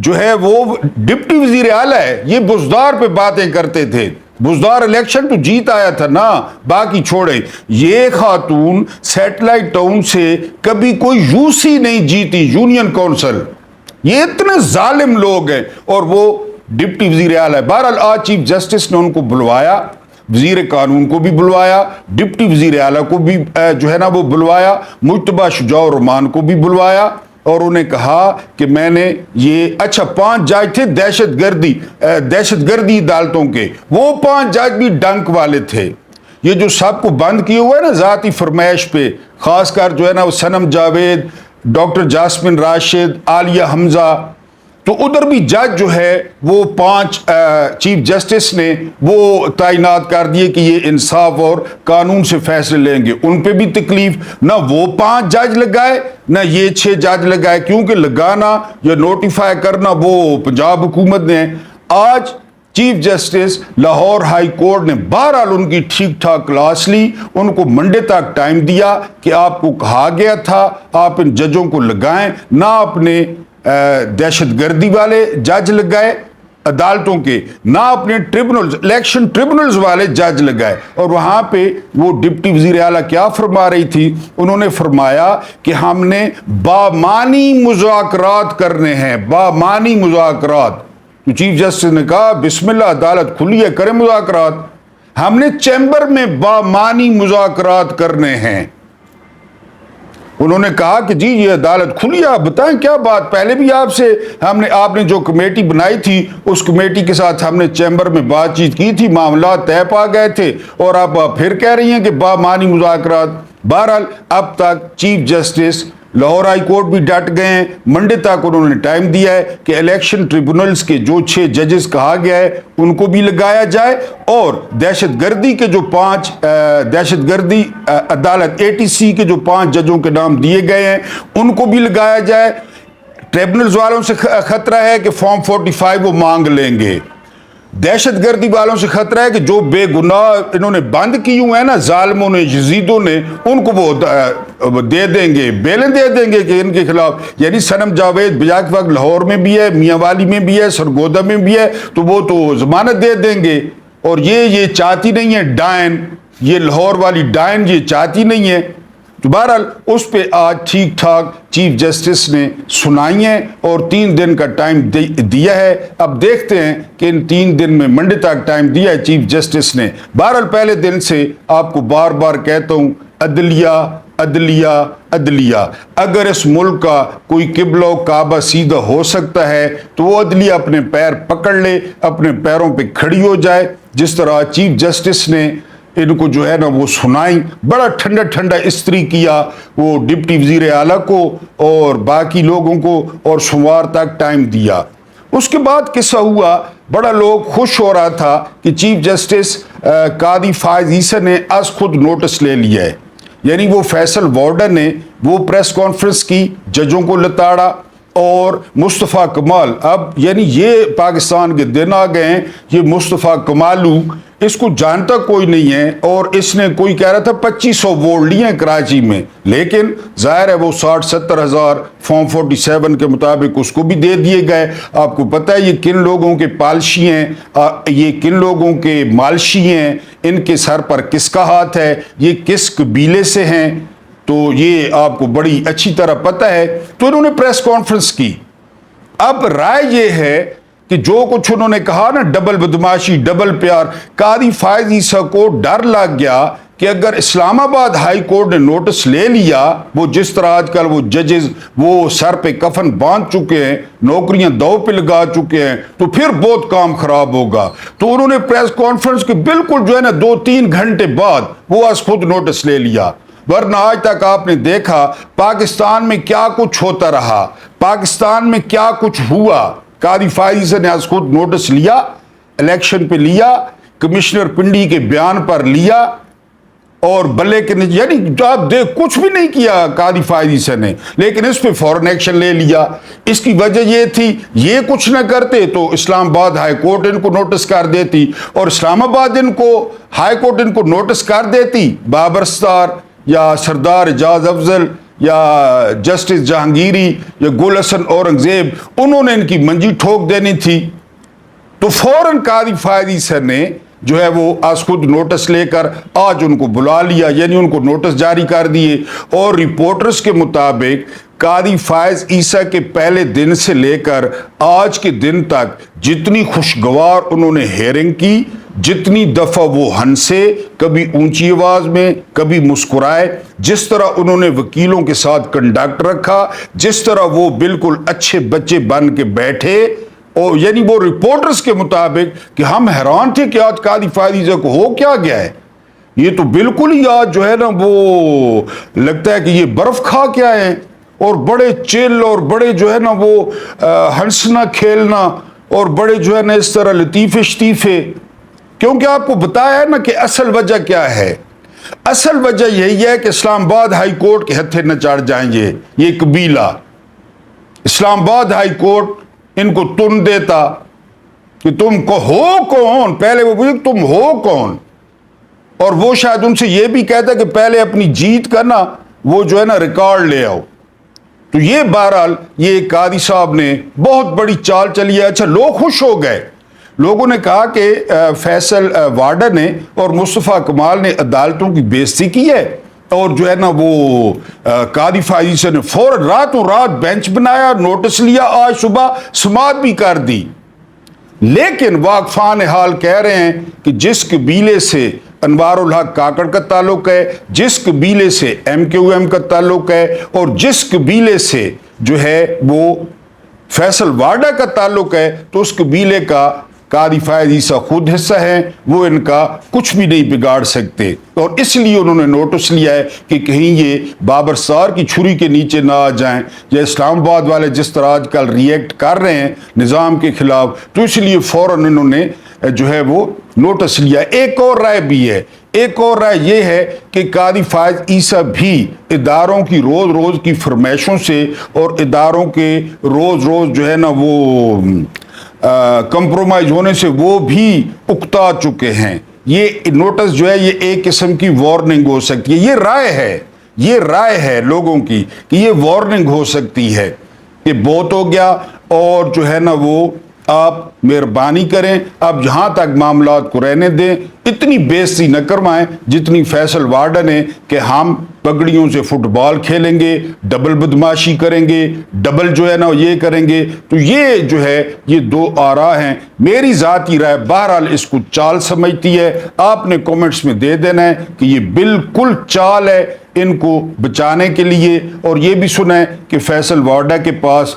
جو ہے وہ ڈپٹی وزیر اعلیٰ ہے، یہ بزدار پہ باتیں کرتے تھے. بزدار الیکشن تو جیت آیا تھا نا، باقی چھوڑے. یہ خاتون سیٹلائٹ ٹاؤن سے کبھی کوئی یوسی نہیں جیتی، یونین کونسل. یہ اتنے ظالم لوگ ہیں اور وہ ڈپٹی وزیر اعلیٰ ہے. بہرحال آج چیف جسٹس نے ان کو بلوایا، وزیر قانون کو بھی بلوایا، ڈپٹی وزیر اعلیٰ کو بھی جو ہے نا وہ بلوایا، مجتبیٰ شجاع الرحمان کو بھی بلوایا، اور انہیں کہا کہ میں نے یہ 5 جج تھے دہشت گردی عدالتوں کے، وہ 5 جج بھی ڈنک والے تھے. یہ جو سب کو بند کیے ہوئے نا ذاتی فرمائش پہ، خاص کر جو ہے نا وہ صنم جاوید، ڈاکٹر جاسمین راشد، عالیہ حمزہ، تو ادھر بھی جج جو ہے وہ 5 چیف جسٹس نے وہ تعینات کر دیے کہ یہ انصاف اور قانون سے فیصلے لیں گے. ان پہ بھی تکلیف، نہ وہ 5 جج لگائے نہ یہ 6 جج لگائے، کیونکہ لگانا یا نوٹیفائی کرنا وہ پنجاب حکومت نے. آج chief justice Lahore high court نے بہرحال ان کی ٹھیک ٹھاک کلاس لی، ان کو منڈے تک ٹائم دیا کہ آپ کو کہا گیا تھا آپ ان ججوں کو لگائیں، نہ اپنے دہشت گردی والے جج لگائے عدالتوں کے، نہ اپنے ٹریبونلز الیکشن ٹریبونلز والے جج لگائے. اور وہاں پہ وہ ڈپٹی وزیر اعلیٰ کیا فرما رہی تھی؟ انہوں نے فرمایا کہ ہم نے بامعنی مذاکرات کرنے ہیں، بامعنی مذاکرات. تو چیف جسٹس نے کہا بسم اللہ، عدالت کھلی ہے، کریں مذاکرات. ہم نے چیمبر میں بامعنی مذاکرات کرنے ہیں. انہوں نے کہا کہ جی یہ عدالت کھلی ہے، آپ بتائیں کیا بات. پہلے بھی آپ نے جو کمیٹی بنائی تھی اس کمیٹی کے ساتھ ہم نے چیمبر میں بات چیت کی تھی، معاملات طے پا گئے تھے، اور آپ پھر کہہ رہی ہیں کہ بامعنی مذاکرات. بہرحال اب تک chief justice Lahore high court بھی ڈٹ گئے ہیں. منڈے تک انہوں نے ٹائم دیا ہے کہ الیکشن ٹریبونلز کے جو 6 ججز کہا گیا ہے ان کو بھی لگایا جائے، اور دہشت گردی کے جو 5 دہشت گردی عدالت ATC کے جو 5 ججوں کے نام دیے گئے ہیں ان کو بھی لگایا جائے. ٹریبونلز والوں سے خطرہ ہے کہ فارم 45 وہ مانگ لیں گے. دہشت گردی والوں سے خطرہ ہے کہ جو بے گناہ انہوں نے بند کی ہوئے ہیں نا ظالموں نے، یزیدوں نے، ان کو وہ دے دیں گے، بیلیں دے دیں گے کہ ان کے خلاف. یعنی صنم جاوید بجا کے وقت لاہور میں بھی ہے، میاں والی میں بھی ہے، سرگودا میں بھی ہے، تو وہ تو ضمانت دے دیں گے. اور یہ چاہتی نہیں ہے ڈائن، یہ لاہور والی ڈائن یہ چاہتی نہیں ہے. تو بہرحال اس پہ آج ٹھیک ٹھاک چیف جسٹس نے سنائی ہیں اور 3 دن کا ٹائم دیا ہے. اب دیکھتے ہیں کہ ان 3 دن میں منڈے تک ٹائم دیا ہے چیف جسٹس نے. بہرحال پہلے دن سے آپ کو بار بار کہتا ہوں، عدلیہ عدلیہ عدلیہ. اگر اس ملک کا کوئی قبلہ و کعبہ سیدھا ہو سکتا ہے تو وہ عدلیہ اپنے پیر پکڑ لے، اپنے پیروں پہ کھڑی ہو جائے. جس طرح چیف جسٹس نے ان کو جو ہے نا وہ سنائی، بڑا ٹھنڈا ٹھنڈا استری کیا وہ ڈپٹی وزیر اعلیٰ کو اور باقی لوگوں کو، اور سوموار تک ٹائم دیا. اس کے بعد قصہ ہوا، بڑا لوگ خوش ہو رہا تھا کہ چیف جسٹس قاضی فائز عیسی نے از خود نوٹس لے لیا ہے. یعنی وہ فیصل وارڈن نے وہ پریس کانفرنس کی، ججوں کو لتاڑا، اور مصطفیٰ کمال، اب یعنی یہ پاکستان کے دن آ گئے ہیں. یہ مصطفیٰ کمالو، اس کو جانتا کوئی نہیں ہے، اور اس نے کوئی کہہ رہا تھا 2500 ووٹ لیے ہیں کراچی میں، لیکن ظاہر ہے وہ 60-70 ہزار فارم 47 کے مطابق اس کو بھی دے دیے گئے. آپ کو پتہ ہے یہ کن لوگوں کے پالشی ہیں، یہ کن لوگوں کے مالشی ہیں، ان کے سر پر کس کا ہاتھ ہے، یہ کس قبیلے سے ہیں، تو یہ آپ کو بڑی اچھی طرح پتہ ہے. تو انہوں نے پریس کانفرنس کی. اب رائے یہ ہے کہ جو کچھ انہوں نے کہا نا، ڈبل بدماشی، ڈبل پیار، قاضی فائز عیسی کو ڈر لگ گیا کہ اگر اسلام آباد ہائی کورٹ نے نوٹس لے لیا، وہ جس طرح آج کل وہ ججز وہ سر پہ کفن باندھ چکے ہیں، نوکریاں دو پہ لگا چکے ہیں، تو پھر بہت کام خراب ہوگا. تو انہوں نے پریس کانفرنس کے بالکل جو ہے نا 2-3 گھنٹے بعد وہ از خود نوٹس لے لیا. ورنہ آج تک آپ نے دیکھا پاکستان میں کیا کچھ ہوتا رہا، پاکستان میں کیا کچھ ہوا. قاضی فائز عیسی نے از خود نوٹس لیا، الیکشن پہ لیا، کمشنر پنڈی کے بیان پر لیا، اور بلے کے یعنی آپ دیکھ کچھ بھی نہیں کیا قاضی فائز عیسی نے، لیکن اس پہ فوراً ایکشن لے لیا. اس کی وجہ یہ تھی یہ کچھ نہ کرتے تو اسلام آباد ہائی کورٹ ان کو نوٹس کر دیتی، اور اسلام آباد ہائی کورٹ ان کو نوٹس کر دیتی، بابر ستار یا سردار اعجاز افضل یا جسٹس جہانگیری یا گل حسن اورنگزیب انہوں نے ان کی منجی ٹھوک دینی تھی، تو فوراً قاضی فائز عیسی نے جو ہے وہ آج خود نوٹس لے کر آج ان کو بلا لیا، یعنی ان کو نوٹس جاری کر دیے۔ اور رپورٹرز کے مطابق قاضی فائز عیسی کے پہلے دن سے لے کر آج کے دن تک جتنی خوشگوار انہوں نے ہیئرنگ کی، جتنی دفعہ وہ ہنسے، کبھی اونچی آواز میں کبھی مسکرائے، جس طرح انہوں نے وکیلوں کے ساتھ کنڈکٹ رکھا، جس طرح وہ بالکل اچھے بچے بن کے بیٹھے، اور یعنی وہ رپورٹرز کے مطابق کہ ہم حیران تھے کہ آج قاضی فائز عیسی کو ہو کیا گیا ہے، یہ تو بالکل ہی آج جو ہے نا وہ لگتا ہے کہ یہ برف کھا کے آئے ہیں، اور بڑے چل اور بڑے جو ہے نا وہ ہنسنا کھیلنا اور بڑے جو ہے نا اس طرح لطیفے شطیفے، کیونکہ آپ کو بتایا ہے نا کہ اصل وجہ کیا ہے۔ اصل وجہ یہی ہے کہ اسلام آباد ہائی کورٹ کے ہتھے نہ چڑھ جائیں گے یہ قبیلہ۔ اسلام آباد ہائی کورٹ ان کو تن دیتا کہ تم کو ہو کون، پہلے وہ پوچھے تم ہو کون، اور وہ شاید ان سے یہ بھی کہتا کہ پہلے اپنی جیت کا نا وہ جو ہے نا ریکارڈ لے آؤ۔ تو یہ بہرحال یہ قاضی صاحب نے بہت بڑی چال چلی ہے۔ اچھا، لوگ خوش ہو گئے، لوگوں نے کہا کہ فیصل واڈا نے اور مصطفیٰ کمال نے عدالتوں کی بے عزتی کی ہے، اور جو ہے نا وہ قاضی فائز عیسی نے فوراً راتوں رات بینچ بنایا، نوٹس لیا، آج صبح سماعت بھی کر دی۔ لیکن واقفان حال کہہ رہے ہیں کہ جس قبیلے سے انوار الحق کاکڑ کا تعلق ہے، جس قبیلے سے ایم کیو ایم کا تعلق ہے، اور جس قبیلے سے جو ہے وہ فیصل واڈا کا تعلق ہے، تو اس قبیلے کا قاضی فائز عیسی خود حصہ ہیں، وہ ان کا کچھ بھی نہیں بگاڑ سکتے، اور اس لیے انہوں نے نوٹس لیا ہے کہ کہیں یہ بابر سار کی چھری کے نیچے نہ آ جائیں، یا اسلام آباد والے جس طرح آج کل ریئیکٹ کر رہے ہیں نظام کے خلاف، تو اس لیے فوراً انہوں نے جو ہے وہ نوٹس لیا۔ ایک اور رائے بھی ہے، ایک اور رائے یہ ہے کہ قاضی فائز عیسی بھی اداروں کی روز روز کی فرمائشوں سے اور اداروں کے روز روز جو ہے نا وہ کمپرومائز ہونے سے وہ بھی اکتا چکے ہیں۔ یہ نوٹس جو ہے یہ ایک قسم کی وارننگ ہو سکتی ہے، یہ رائے ہے لوگوں کی کہ یہ وارننگ ہو سکتی ہے کہ بہت ہو گیا، اور جو ہے نا وہ آپ مہربانی کریں، اب جہاں تک معاملات کو رہنے دیں، اتنی بے عزتی نہ کروائیں جتنی فیصل واڈا نے کہ ہم پگڑیوں سے فٹ بال کھیلیں گے، ڈبل بدماشی کریں گے، ڈبل جو ہے نا یہ کریں گے۔ تو یہ جو ہے یہ دو آراء ہیں، میری ذاتی رائے بہرحال اس کو چال سمجھتی ہے، آپ نے کومنٹس میں دے دینا ہے کہ یہ بالکل چال ہے ان کو بچانے کے لیے۔ اور یہ بھی سنیں کہ فیصل واڈا کے پاس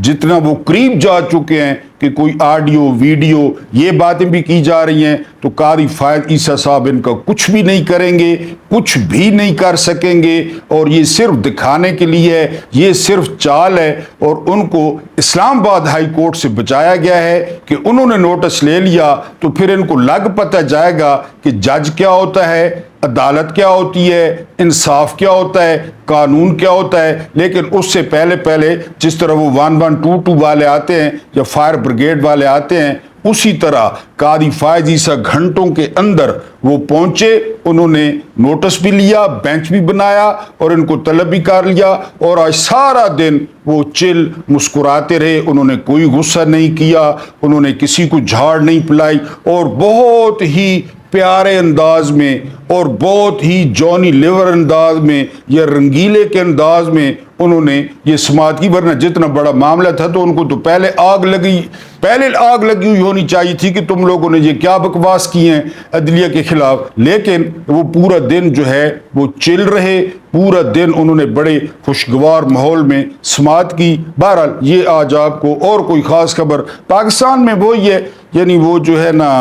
جتنا وہ قریب جا چکے ہیں کہ کوئی آڈیو ویڈیو یہ باتیں بھی کی جا رہی ہیں، تو قاضی فائز عیسی صاحب ان کا کچھ بھی نہیں کریں گے، کچھ بھی نہیں کر سکیں گے، اور یہ صرف دکھانے کے لیے ہے، یہ صرف چال ہے، اور ان کو اسلام آباد ہائی کورٹ سے بچایا گیا ہے کہ انہوں نے نوٹس لے لیا تو پھر ان کو لگ پتہ جائے گا کہ جج کیا ہوتا ہے، عدالت کیا ہوتی ہے، انصاف کیا ہوتا ہے، قانون کیا ہوتا ہے۔ لیکن اس سے پہلے جس طرح وہ 1122 والے آتے ہیں یا فائر بریگیڈ والے آتے ہیں، اسی طرح قاضی فائز عیسی گھنٹوں کے اندر وہ پہنچے، انہوں نے نوٹس بھی لیا، بینچ بھی بنایا، اور ان کو طلب بھی کر لیا، اور آج سارا دن وہ چل مسکراتے رہے، انہوں نے کوئی غصہ نہیں کیا، انہوں نے کسی کو جھاڑ نہیں پلائی، اور بہت ہی پیارے انداز میں اور بہت ہی جونی لیور انداز میں یا رنگیلے کے انداز میں انہوں نے یہ سماعت کی۔ ورنہ جتنا بڑا معاملہ تھا تو ان کو تو پہلے آگ لگی ہوئی ہونی چاہیے تھی کہ تم لوگوں نے یہ کیا بکواس کی ہیں عدلیہ کے خلاف، لیکن وہ پورا دن جو ہے وہ چل رہے، پورا دن انہوں نے بڑے خوشگوار ماحول میں سماعت کی۔ بہرحال یہ آج آپ کو اور کوئی خاص خبر پاکستان میں وہی ہے، یعنی وہ جو ہے نا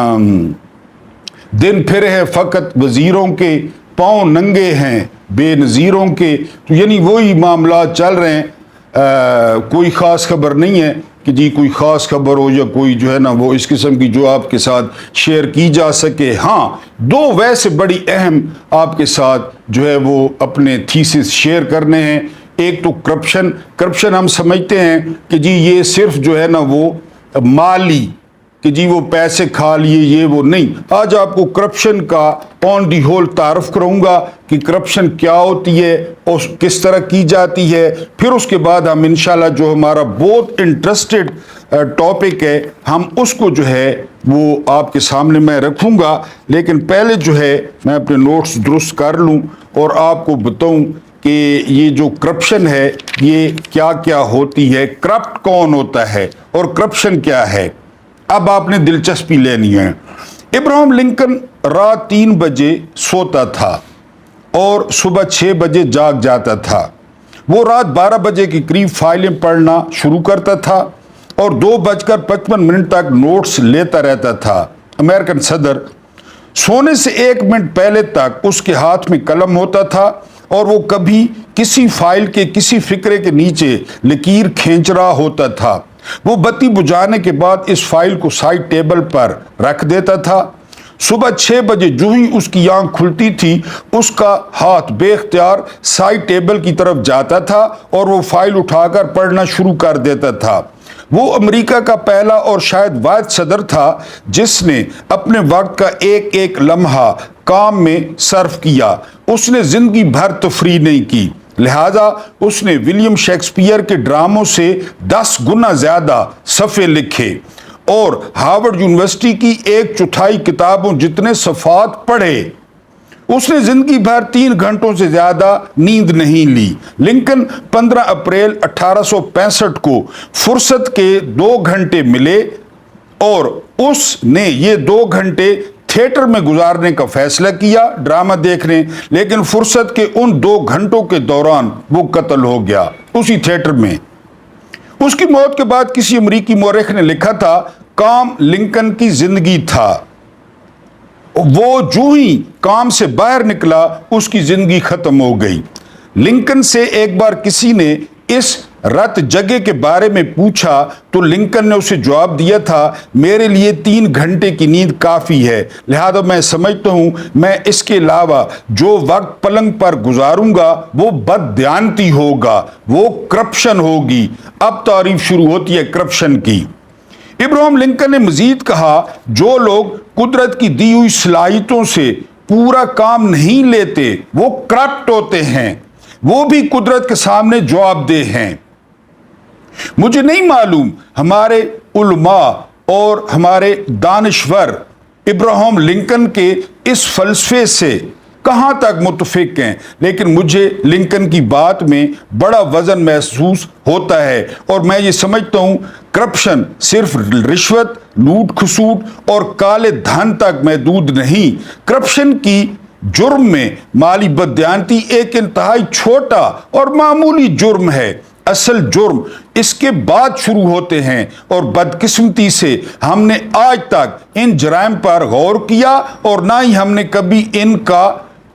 دن پھر ہے فقط وزیروں کے، پاؤں ننگے ہیں بے نظیروں کے، تو یعنی وہی معاملات چل رہے ہیں۔ کوئی خاص خبر نہیں ہے کہ جی کوئی خاص خبر ہو یا کوئی جو ہے نا وہ اس قسم کی جو آپ کے ساتھ شیئر کی جا سکے۔ ہاں، دو ویسے بڑی اہم آپ کے ساتھ جو ہے وہ اپنے تھیسس شیئر کرنے ہیں۔ ایک تو کرپشن ہم سمجھتے ہیں کہ جی یہ صرف جو ہے نا وہ مالی کہ جی وہ پیسے کھا لیے یہ وہ نہیں. آج آپ کو کرپشن کا آن دی ہول تعارف کروں گا کہ کرپشن کیا ہوتی ہے اور کس طرح کی جاتی ہے. پھر اس کے بعد ہم انشاءاللہ جو ہمارا بہت انٹرسٹڈ ٹاپک ہے ہم اس کو جو ہے وہ آپ کے سامنے میں رکھوں گا. لیکن پہلے جو ہے میں اپنے نوٹس درست کر لوں اور آپ کو بتاؤں کہ یہ جو کرپشن ہے یہ کیا کیا ہوتی ہے, کرپٹ کون ہوتا ہے اور کرپشن کیا ہے. اب آپ نے دلچسپی لینی ہے. ابراہم لنکن رات 3 بجے سوتا تھا اور صبح 6 بجے جاگ جاتا تھا. وہ رات 12 بجے کے قریب فائلیں پڑھنا شروع کرتا تھا اور 2:55 تک نوٹس لیتا رہتا تھا. امریکن صدر سونے سے 1 منٹ پہلے تک اس کے ہاتھ میں قلم ہوتا تھا اور وہ کبھی کسی فائل کے کسی فقرے کے نیچے لکیر کھینچ رہا ہوتا تھا. وہ بتی بجھانے کے بعد اس فائل کو سائڈ ٹیبل پر رکھ دیتا تھا. صبح 6 بجے جو ہی اس کی آنکھ کھلتی تھی اس کا ہاتھ بے اختیار سائڈ ٹیبل کی طرف جاتا تھا اور وہ فائل اٹھا کر پڑھنا شروع کر دیتا تھا. وہ امریکہ کا پہلا اور شاید واحد صدر تھا جس نے اپنے وقت کا ایک ایک لمحہ کام میں صرف کیا. اس نے زندگی بھر تفریح نہیں کی, لہذا اس نے ولیم شیکسپیئر کے ڈراموں سے 10 گنا زیادہ صفحے لکھے اور ہارورڈ یونیورسٹی کی 1/4 کتابوں جتنے صفحات پڑھے. اس نے زندگی بھر 3 گھنٹوں سے زیادہ نیند نہیں لی. لنکن 15 اپریل 1865 کو فرصت کے 2 گھنٹے ملے اور اس نے یہ 2 گھنٹے تھیٹر میں گزارنے کا فیصلہ کیا ڈرامہ دیکھنے. لیکن فرصت کے ان 2 گھنٹوں کے دوران وہ قتل ہو گیا اسی تھیٹر میں. اس کی موت کے بعد کسی امریکی مورخ نے لکھا تھا کام لنکن کی زندگی تھا. وہ جو ہی کام سے باہر نکلا اس کی زندگی ختم ہو گئی. لنکن سے ایک بار کسی نے اس رت جگہ کے بارے میں پوچھا تو لنکن نے اسے جواب دیا تھا میرے لیے 3 گھنٹے کی نیند کافی ہے, لہذا میں سمجھتا ہوں میں اس کے علاوہ جو وقت پلنگ پر گزاروں گا وہ بددیانتی ہوگا, وہ کرپشن ہوگی. اب تعریف شروع ہوتی ہے کرپشن کی. ابراہم لنکن نے مزید کہا جو لوگ قدرت کی دی ہوئی صلاحیتوں سے پورا کام نہیں لیتے وہ کرپٹ ہوتے ہیں, وہ بھی قدرت کے سامنے جواب دہ ہیں. مجھے نہیں معلوم ہمارے علماء اور ہمارے دانشور ابراہم لنکن کے اس فلسفے سے کہاں تک متفق ہیں, لیکن مجھے لنکن کی بات میں بڑا وزن محسوس ہوتا ہے اور میں یہ سمجھتا ہوں کرپشن صرف رشوت, لوٹ کھسوٹ اور کالے دھن تک محدود نہیں. کرپشن کی جرم میں مالی بددیانتی ایک انتہائی چھوٹا اور معمولی جرم ہے. اصل جرم اس کے بعد شروع ہوتے ہیں اور بدقسمتی سے ہم نے آج تک ان جرائم پر غور کیا اور نہ ہی ہم نے کبھی ان کا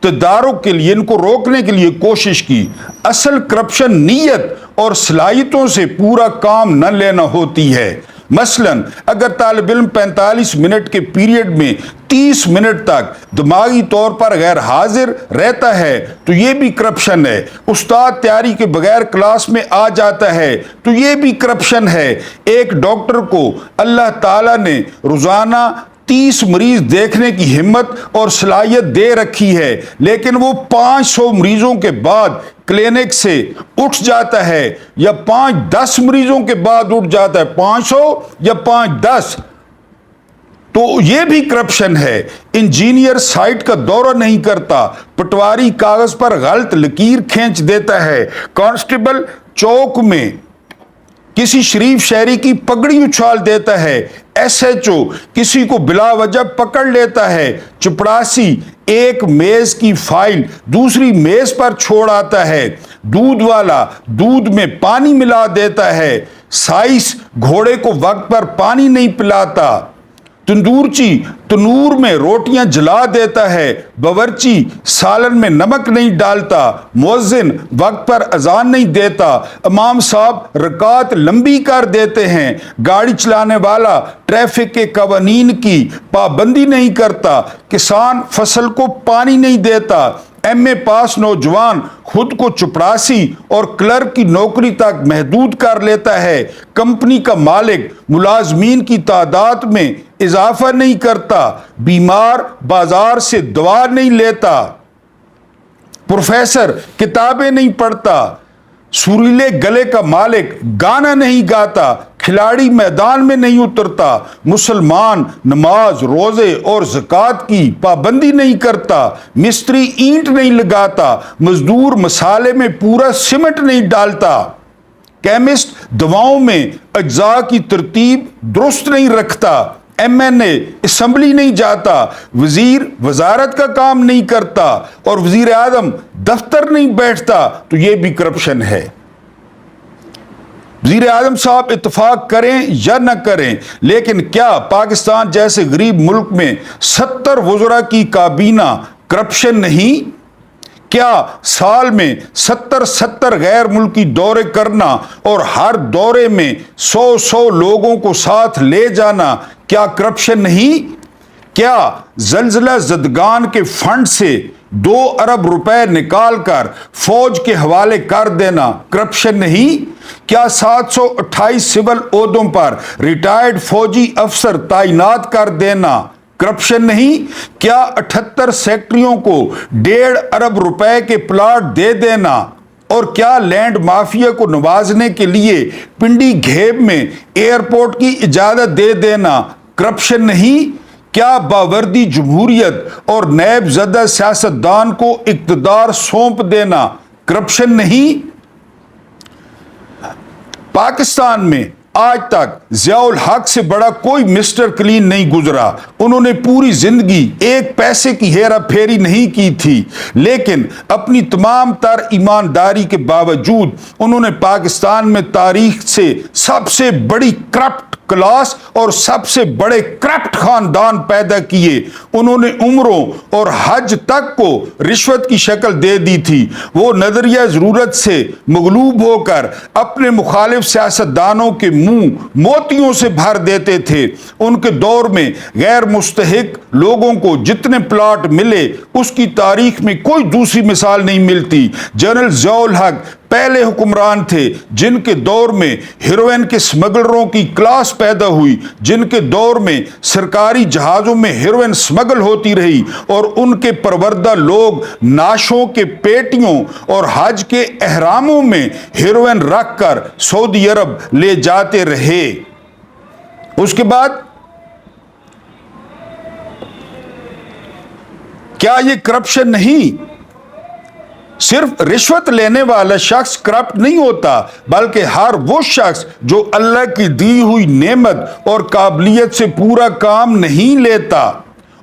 تدارک کے لیے ان کو روکنے کے لیے کوشش کی. اصل کرپشن نیت اور صلاحیتوں سے پورا کام نہ لینا ہوتی ہے. مثلا اگر طالب علم 45 منٹ کے پیریڈ میں 30 منٹ تک دماغی طور پر غیر حاضر رہتا ہے تو یہ بھی کرپشن ہے. استاد تیاری کے بغیر کلاس میں آ جاتا ہے تو یہ بھی کرپشن ہے. ایک ڈاکٹر کو اللہ تعالیٰ نے روزانہ 30 مریض دیکھنے کی ہمت اور صلاحیت دے رکھی ہے لیکن وہ 500 مریضوں کے بعد کلینک سے اٹھ جاتا ہے یا 5-10 مریضوں کے بعد اٹھ جاتا ہے, 500 یا 5-10, تو یہ بھی کرپشن ہے. انجینئر سائٹ کا دورہ نہیں کرتا, پٹواری کاغذ پر غلط لکیر کھینچ دیتا ہے, کانسٹیبل چوک میں کسی شریف شہری کی پگڑی اچھال دیتا ہے, ایس ایچ او کسی کو بلا وجہ پکڑ لیتا ہے, چپڑاسی ایک میز کی فائل دوسری میز پر چھوڑ آتا ہے, دودھ والا دودھ میں پانی ملا دیتا ہے, سائس گھوڑے کو وقت پر پانی نہیں پلاتا, تندورچی تنور میں روٹیاں جلا دیتا ہے, باورچی سالن میں نمک نہیں ڈالتا, مؤذن وقت پر اذان نہیں دیتا, امام صاحب رکعت لمبی کر دیتے ہیں, گاڑی چلانے والا ٹریفک کے قوانین کی پابندی نہیں کرتا, کسان فصل کو پانی نہیں دیتا, ایم اے پاس نوجوان خود کو چپڑاسی اور کلرک کی نوکری تک محدود کر لیتا ہے، کمپنی کا مالک ملازمین کی تعداد میں اضافہ نہیں کرتا، بیمار بازار سے دوا نہیں لیتا، پروفیسر کتابیں نہیں پڑھتا، سریلے گلے کا مالک گانا نہیں گاتا، کھلاڑی میدان میں نہیں اترتا، مسلمان نماز روزے اور زکوٰۃ کی پابندی نہیں کرتا، مستری اینٹ نہیں لگاتا، مزدور مسالے میں پورا سیمنٹ نہیں ڈالتا، کیمسٹ دواؤں میں اجزاء کی ترتیب درست نہیں رکھتا، ایم این اے اسمبلی نہیں جاتا، وزیر وزارت کا کام نہیں کرتا اور وزیر اعظم دفتر نہیں بیٹھتا، تو یہ بھی کرپشن ہے۔ وزیر اعظم صاحب اتفاق کریں یا نہ کریں، لیکن کیا پاکستان جیسے غریب ملک میں 70 وزراء کی کابینہ کرپشن نہیں؟ کیا سال میں 70 غیر ملکی دورے کرنا اور ہر دورے میں 100 لوگوں کو ساتھ لے جانا کیا کرپشن نہیں؟ کیا زلزلہ زدگان کے فنڈ سے 2 ارب روپے نکال کر فوج کے حوالے کر دینا کرپشن نہیں؟ کیا 728 سول عہدوں پر ریٹائرڈ فوجی افسر تعینات کر دینا کرپشن نہیں؟ کیا 78 سیکٹریوں کو 1.5 ارب روپے کے پلاٹ دے دینا اور کیا لینڈ مافیا کو نوازنے کے لیے پنڈی گھیب میں ایئرپورٹ کی اجازت دے دینا کرپشن نہیں؟ کیا باوردی جمہوریت اور نیب زدہ سیاستدان کو اقتدار سونپ دینا کرپشن نہیں؟ پاکستان میں آج تک ضیاء الحق سے بڑا کوئی مسٹر کلین نہیں گزرا، انہوں نے پوری زندگی ایک پیسے کی ہیرا پھیری نہیں کی تھی، لیکن اپنی تمام تر ایمانداری کے باوجود انہوں نے پاکستان میں تاریخ سے سب سے بڑی کرپٹ کلاس اور سب سے بڑے کرپٹ خاندان پیدا کیے۔ انہوں نے عمروں اور حج تک کو رشوت کی شکل دے دی تھی۔ وہ نظریہ ضرورت سے مغلوب ہو کر اپنے مخالف سیاستدانوں کے منہ موتیوں سے بھر دیتے تھے۔ ان کے دور میں غیر مستحق لوگوں کو جتنے پلاٹ ملے اس کی تاریخ میں کوئی دوسری مثال نہیں ملتی۔ جنرل ضیاء الحق پہلے حکمران تھے جن کے دور میں ہیروئن کے سمگلروں کی کلاس پیدا ہوئی، جن کے دور میں سرکاری جہازوں میں ہیروئن سمگل ہوتی رہی اور ان کے پروردہ لوگ ناشوں کے پیٹیوں اور حج کے احراموں میں ہیروئن رکھ کر سعودی عرب لے جاتے رہے۔ اس کے بعد کیا یہ کرپشن نہیں؟ صرف رشوت لینے والا شخص کرپٹ نہیں ہوتا، بلکہ ہر وہ شخص جو اللہ کی دی ہوئی نعمت اور قابلیت سے پورا کام نہیں لیتا،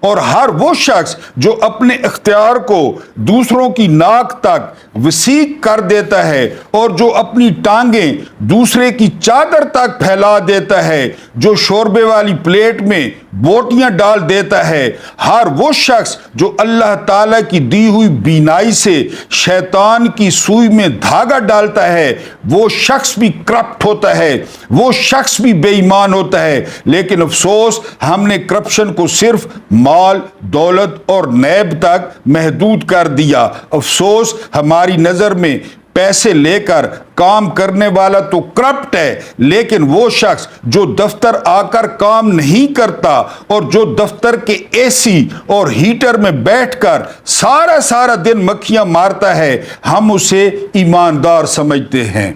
اور ہر وہ شخص جو اپنے اختیار کو دوسروں کی ناک تک وسیع کر دیتا ہے اور جو اپنی ٹانگیں دوسرے کی چادر تک پھیلا دیتا ہے، جو شوربے والی پلیٹ میں بوٹیاں ڈال دیتا ہے، ہر وہ شخص جو اللہ تعالیٰ کی دی ہوئی بینائی سے شیطان کی سوئی میں دھاگا ڈالتا ہے، وہ شخص بھی کرپٹ ہوتا ہے، وہ شخص بھی بے ایمان ہوتا ہے۔ لیکن افسوس، ہم نے کرپشن کو صرف مال دولت اور نیب تک محدود کر دیا۔ افسوس، ہماری نظر میں پیسے لے کر کام کرنے والا تو کرپٹ ہے، لیکن وہ شخص جو دفتر آ کر کام نہیں کرتا اور جو دفتر کے اے سی اور ہیٹر میں بیٹھ کر سارا دن مکھیاں مارتا ہے، ہم اسے ایماندار سمجھتے ہیں۔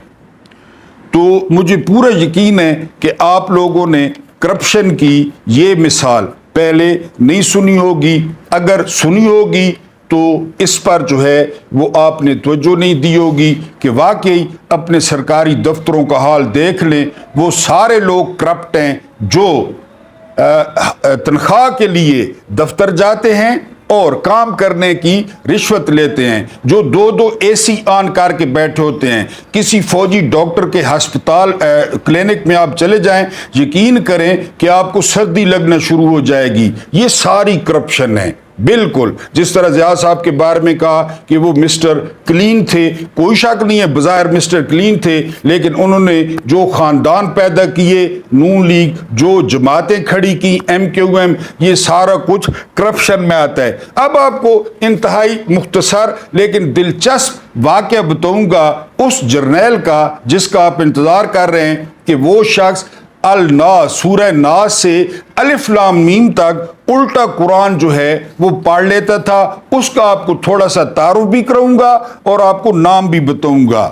تو مجھے پورا یقین ہے کہ آپ لوگوں نے کرپشن کی یہ مثال پہلے نہیں سنی ہوگی، اگر سنی ہوگی تو اس پر جو ہے وہ آپ نے توجہ نہیں دی ہوگی کہ واقعی اپنے سرکاری دفتروں کا حال دیکھ لیں۔ وہ سارے لوگ کرپٹ ہیں جو تنخواہ کے لیے دفتر جاتے ہیں اور کام کرنے کی رشوت لیتے ہیں، جو 2 اے سی آن کر کے بیٹھے ہوتے ہیں۔ کسی فوجی ڈاکٹر کے ہسپتال کلینک میں آپ چلے جائیں، یقین کریں کہ آپ کو سردی لگنا شروع ہو جائے گی۔ یہ ساری کرپشن ہے۔ بالکل جس طرح ضیاء صاحب کے بارے میں کہا کہ وہ مسٹر کلین تھے، کوئی شک نہیں ہے بظاہر مسٹر کلین تھے، لیکن انہوں نے جو خاندان پیدا کیے، نون لیگ، جو جماعتیں کھڑی کی، ایم کیو ایم، یہ سارا کچھ کرپشن میں آتا ہے۔ اب آپ کو انتہائی مختصر لیکن دلچسپ واقعہ بتاؤں گا اس جرنیل کا جس کا آپ انتظار کر رہے ہیں کہ وہ شخص الناس سورہ ناس سے الف لام میم تک الٹا قرآن جو ہے وہ پڑھ لیتا تھا. اس کا آپ کو تھوڑا سا تعارف بھی کروں گا اور آپ کو نام بھی بتاؤں گا.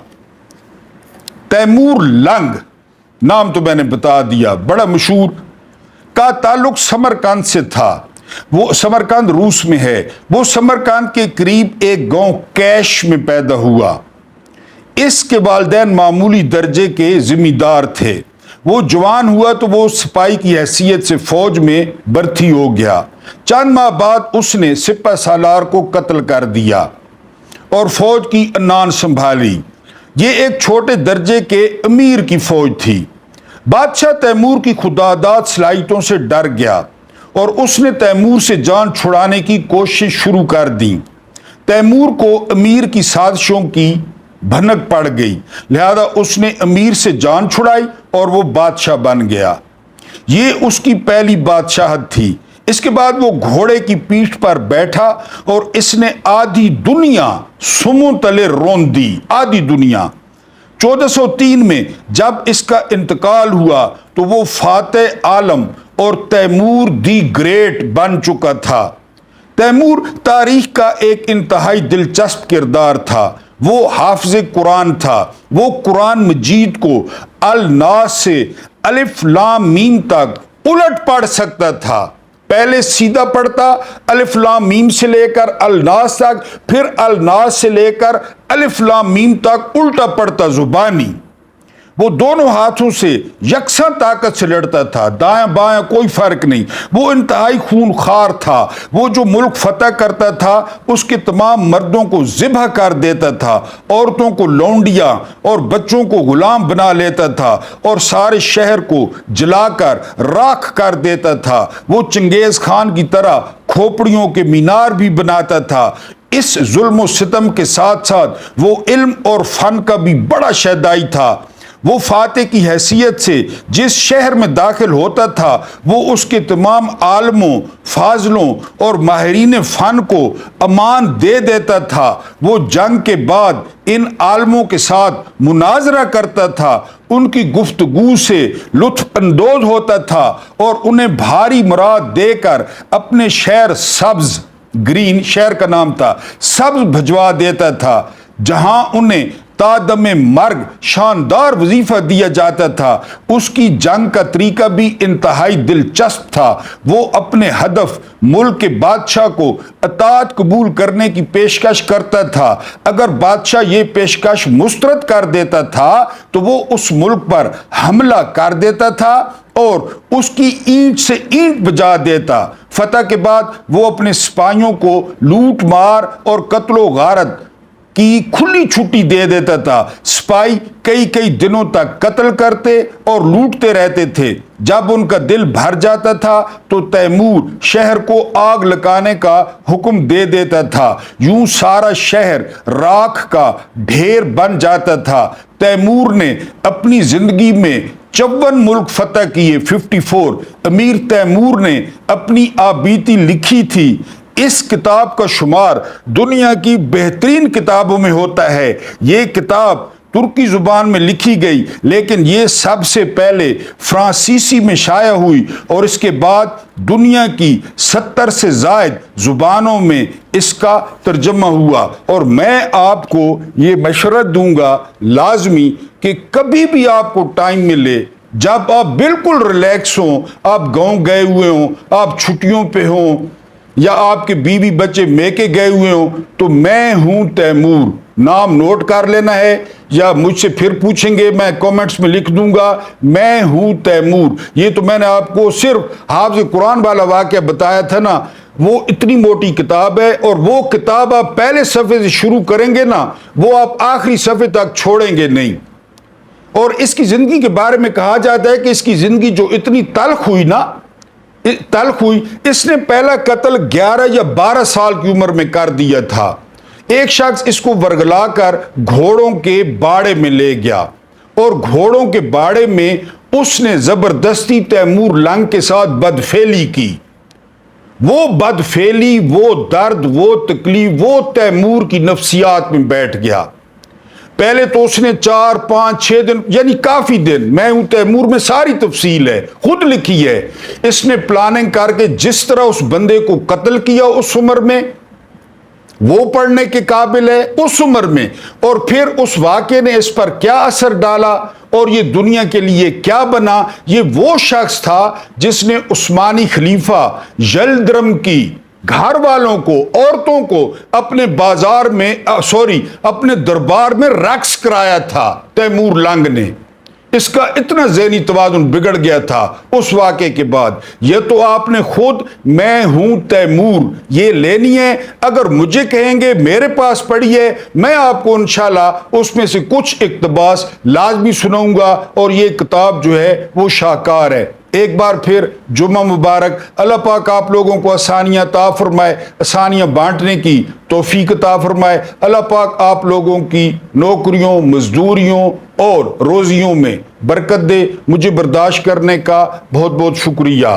تیمور لنگ نام تو میں نے بتا دیا, بڑا مشہور, کا تعلق سمرقند سے تھا. وہ سمرقند روس میں ہے. وہ سمرقند کے قریب ایک گاؤں کیش میں پیدا ہوا. اس کے والدین معمولی درجے کے ذمہ دار تھے. وہ جوان ہوا تو وہ سپاہی کی حیثیت سے فوج میں بھرتی ہو گیا. چند ماہ بعد اس نے سپہ سالار کو قتل کر دیا اور فوج کی انان سنبھالی. یہ ایک چھوٹے درجے کے امیر کی فوج تھی. بادشاہ تیمور کی خداداد صلاحیتوں سے ڈر گیا اور اس نے تیمور سے جان چھڑانے کی کوشش شروع کر دی. تیمور کو امیر کی سازشوں کی بھنک پڑ گئی, لہذا اس نے امیر سے جان چھڑائی اور وہ بادشاہ بن گیا. یہ اس کی پہلی بادشاہت تھی. اس کے بعد وہ گھوڑے کی پیٹھ پر بیٹھا اور اس نے آدھی دنیا سموں تلے رون دی. آدھی دنیا. 1403 میں جب اس کا انتقال ہوا تو وہ فاتح عالم اور تیمور دی گریٹ بن چکا تھا. تیمور تاریخ کا ایک انتہائی دلچسپ کردار تھا. وہ حافظ قرآن تھا. وہ قرآن مجید کو الناس سے الف لام میم تک الٹ پڑھ سکتا تھا. پہلے سیدھا پڑھتا الف لام میم سے لے کر الناس تک, پھر الناس سے لے کر الف لام میم تک الٹا پڑھتا زبانی. وہ دونوں ہاتھوں سے یکساں طاقت سے لڑتا تھا, دائیں بائیں کوئی فرق نہیں. وہ انتہائی خونخوار تھا. وہ جو ملک فتح کرتا تھا اس کے تمام مردوں کو ذبح کر دیتا تھا, عورتوں کو لونڈیاں اور بچوں کو غلام بنا لیتا تھا اور سارے شہر کو جلا کر راکھ کر دیتا تھا. وہ چنگیز خان کی طرح کھوپڑیوں کے مینار بھی بناتا تھا. اس ظلم و ستم کے ساتھ ساتھ وہ علم اور فن کا بھی بڑا شیدائی تھا. وہ فاتح کی حیثیت سے جس شہر میں داخل ہوتا تھا وہ اس کے تمام عالموں, فاضلوں اور ماہرین فن کو امان دے دیتا تھا. وہ جنگ کے بعد ان عالموں کے ساتھ مناظرہ کرتا تھا, ان کی گفتگو سے لطف اندوز ہوتا تھا اور انہیں بھاری مراد دے کر اپنے شہر سبز, گرین شہر کا نام تھا, سبز بھجوا دیتا تھا, جہاں انہیں تادم مرگ شاندار وظیفہ دیا جاتا تھا. اس کی جنگ کا طریقہ بھی انتہائی دلچسپ تھا. وہ اپنے ہدف ملک کے بادشاہ کو اطاعت قبول کرنے کی پیشکش کرتا تھا. اگر بادشاہ یہ پیشکش مسترد کر دیتا تھا تو وہ اس ملک پر حملہ کر دیتا تھا اور اس کی اینٹ سے اینٹ بجا دیتا. فتح کے بعد وہ اپنے سپاہیوں کو لوٹ مار اور قتل و غارت کی کھلی چھٹی دے دیتا تھا. سپاہی کئی کئی دنوں تک قتل کرتے اور لوٹتے رہتے تھے. جب ان کا دل بھر جاتا تھا تو تیمور شہر کو آگ لگانے کا حکم دے دیتا تھا. یوں سارا شہر راکھ کا ڈھیر بن جاتا تھا. تیمور نے اپنی زندگی میں 54 ملک فتح کیے. 54. امیر تیمور نے اپنی آبیتی لکھی تھی. اس کتاب کا شمار دنیا کی بہترین کتابوں میں ہوتا ہے. یہ کتاب ترکی زبان میں لکھی گئی لیکن یہ سب سے پہلے فرانسیسی میں شائع ہوئی اور اس کے بعد دنیا کی 70 سے زائد زبانوں میں اس کا ترجمہ ہوا. اور میں آپ کو یہ مشورہ دوں گا لازمی کہ کبھی بھی آپ کو ٹائم ملے, جب آپ بالکل ریلیکس ہوں, آپ گاؤں گئے ہوئے ہوں, آپ چھٹیوں پہ ہوں یا آپ کے بیوی بچے میکے گئے ہوئے ہوں, تو میں ہوں تیمور نام نوٹ کر لینا ہے, یا مجھ سے پھر پوچھیں گے میں کامنٹس میں لکھ دوں گا میں ہوں تیمور. یہ تو میں نے آپ کو صرف حافظ قرآن والا واقعہ بتایا تھا نا, وہ اتنی موٹی کتاب ہے اور وہ کتاب آپ پہلے صفحے سے شروع کریں گے نا وہ آپ آخری صفحے تک چھوڑیں گے نہیں. اور اس کی زندگی کے بارے میں کہا جاتا ہے کہ اس کی زندگی جو اتنی تلخ ہوئی نا, تلخ ہوئی, اس نے پہلا قتل 11 یا 12 سال کی عمر میں کر دیا تھا. ایک شخص اس کو ورگلا کر گھوڑوں کے باڑے میں لے گیا اور گھوڑوں کے باڑے میں اس نے زبردستی تیمور لنگ کے ساتھ بدفعلی کی. وہ بدفعلی، وہ درد، وہ تکلیف، وہ تیمور کی نفسیات میں بیٹھ گیا۔ پہلے تو اس نے 4 5 6 دن یعنی کافی دن، میں ہوں تیمور میں ساری تفصیل ہے، خود لکھی ہے، اس نے پلاننگ کر کے جس طرح اس بندے کو قتل کیا اس عمر میں، وہ پڑھنے کے قابل ہے اس عمر میں، اور پھر اس واقعے نے اس پر کیا اثر ڈالا اور یہ دنیا کے لیے کیا بنا۔ یہ وہ شخص تھا جس نے عثمانی خلیفہ یلدرم کی گھر والوں کو، عورتوں کو اپنے بازار میں اپنے دربار میں رقص کرایا تھا، تیمور لنگ نے۔ اس کا اتنا ذہنی توازن بگڑ گیا تھا اس واقعے کے بعد۔ یہ تو آپ نے خود میں ہوں تیمور یہ لینی ہے، اگر مجھے کہیں گے میرے پاس پڑھی ہے، میں آپ کو انشاءاللہ اس میں سے کچھ اقتباس لازمی سناؤں گا، اور یہ کتاب جو ہے وہ شاہکار ہے۔ ایک بار پھر جمعہ مبارک، اللہ پاک آپ لوگوں کو آسانیاں عطا فرمائے، آسانیاں بانٹنے کی توفیق عطا فرمائے، اللہ پاک آپ لوگوں کی نوکریوں، مزدوریوں اور روزیوں میں برکت دے۔ مجھے برداشت کرنے کا بہت بہت شکریہ۔